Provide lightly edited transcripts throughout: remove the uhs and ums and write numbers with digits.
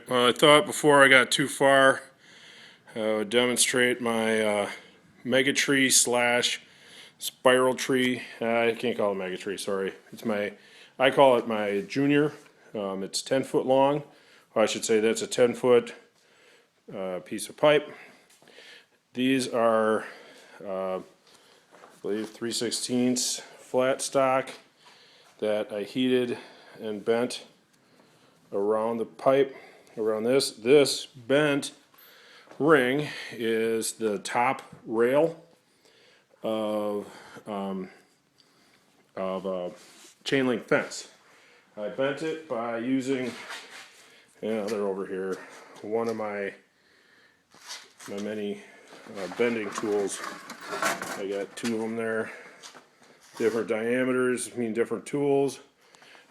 Well, I thought before I got too far, I would demonstrate my mega tree slash spiral tree. I can't call it mega tree, sorry. I call it my junior. It's 10 foot long. Or I should say that's a 10-foot piece of pipe. These are, I believe, 3/16 flat stock that I heated and bent around the pipe. Around this bent ring is the top rail of chain link fence. I bent it by using, they're over here, one of my many bending tools. I got two of them there, different diameters, different tools.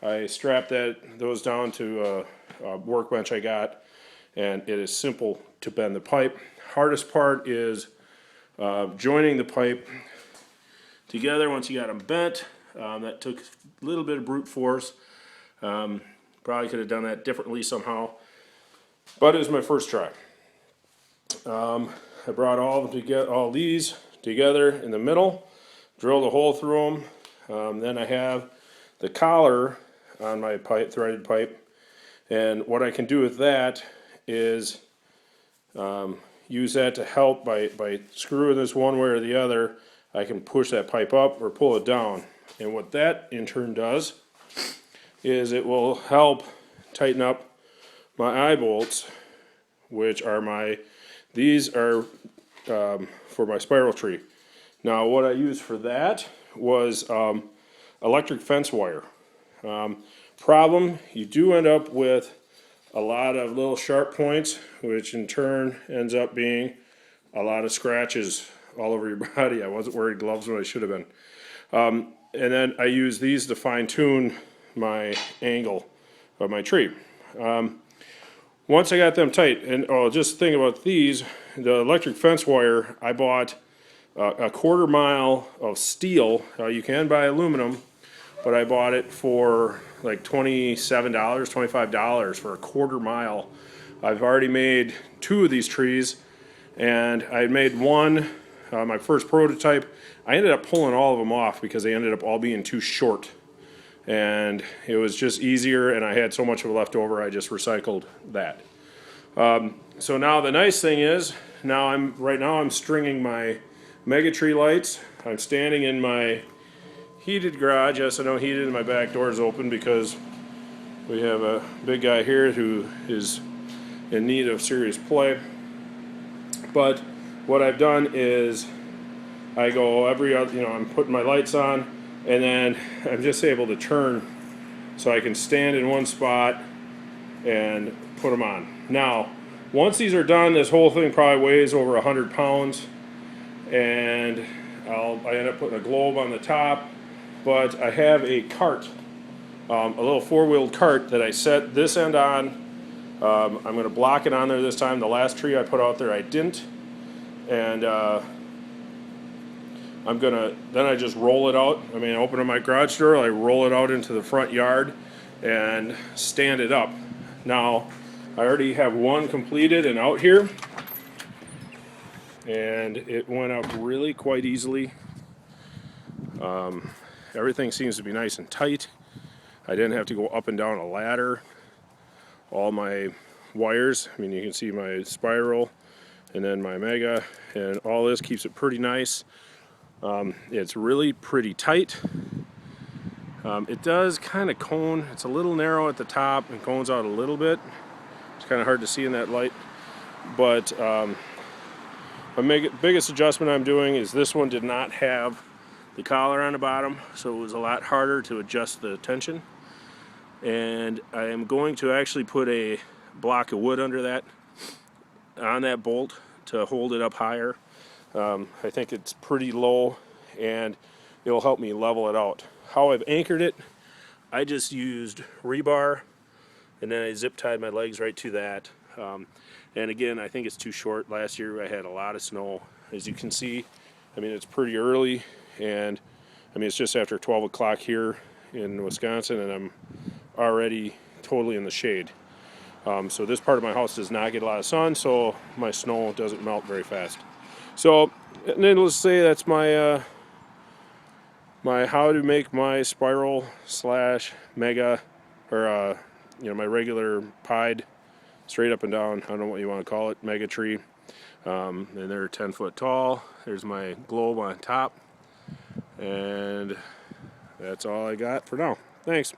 I strapped those down to a workbench I got, and it is simple to bend the pipe. Hardest part is joining the pipe together once you got them bent. That took a little bit of brute force. Probably could have done that differently somehow, but it was my first try. I brought all these together in the middle, drilled a hole through them. Then I have the collar on my pipe, threaded pipe, and what I can do with that is use that to help by screwing this one way or the other. I can push that pipe up or pull it down, and what that in turn does is it will help tighten up my eye bolts, which are these are for my spiral tree. Now what I used for that was electric fence wire. Problem, you do end up with a lot of little sharp points, which in turn ends up being a lot of scratches all over your body. I wasn't wearing gloves when I should have been. And then I use these to fine tune my angle of my tree. Once I got them tight, and just think about these, the electric fence wire, I bought a 1/4 mile of steel. You can buy aluminum, but I bought it for like $27, $25 for a 1/4 mile. I've already made 2 of these trees, and I had made one, my first prototype. I ended up pulling all of them off because they ended up all being too short. And it was just easier, and I had so much of it left over, I just recycled that. So now the nice thing is, right now I'm stringing my mega tree lights. I'm standing in my heated garage. Yes, I know heated, and my back door is open because we have a big guy here who is in need of serious play. But what I've done is I go I'm putting my lights on, and then I'm just able to turn so I can stand in one spot and put them on. Now, once these are done, this whole thing probably weighs over 100 pounds, and I end up putting a globe on the top. But I have a cart, a little 4-wheeled cart that I set this end on. I'm going to block it on there this time. The last tree I put out there I didn't. And then I just roll it out. I open up my garage door, I roll it out into the front yard and stand it up. Now, I already have one completed and out here. And it went up really quite easily. Everything seems to be nice and tight. I didn't have to go up and down a ladder. All my wires, you can see my spiral and then my mega, and all this keeps it pretty nice. It's really pretty tight. It does kind of cone. It's a little narrow at the top and cones out a little bit. It's kind of hard to see in that light. But my biggest adjustment I'm doing is this one did not have the collar on the bottom, so it was a lot harder to adjust the tension. And I am going to actually put a block of wood under that, on that bolt, to hold it up higher. I think it's pretty low, and it will help me level it out. How I've anchored it, I just used rebar, and then I zip tied my legs right to that. And again, I think it's too short. Last year I had a lot of snow. As you can see, it's pretty early, and it's just after 12 o'clock here in Wisconsin, and I'm already totally in the shade. So this part of my house does not get a lot of sun, so my snow doesn't melt very fast. So, and then let's say that's my my how to make my spiral slash mega, or my regular pied, straight up and down, I don't know what you want to call it, mega tree. And they're 10 foot tall. There's my globe on top, and that's all I got for now. Thanks.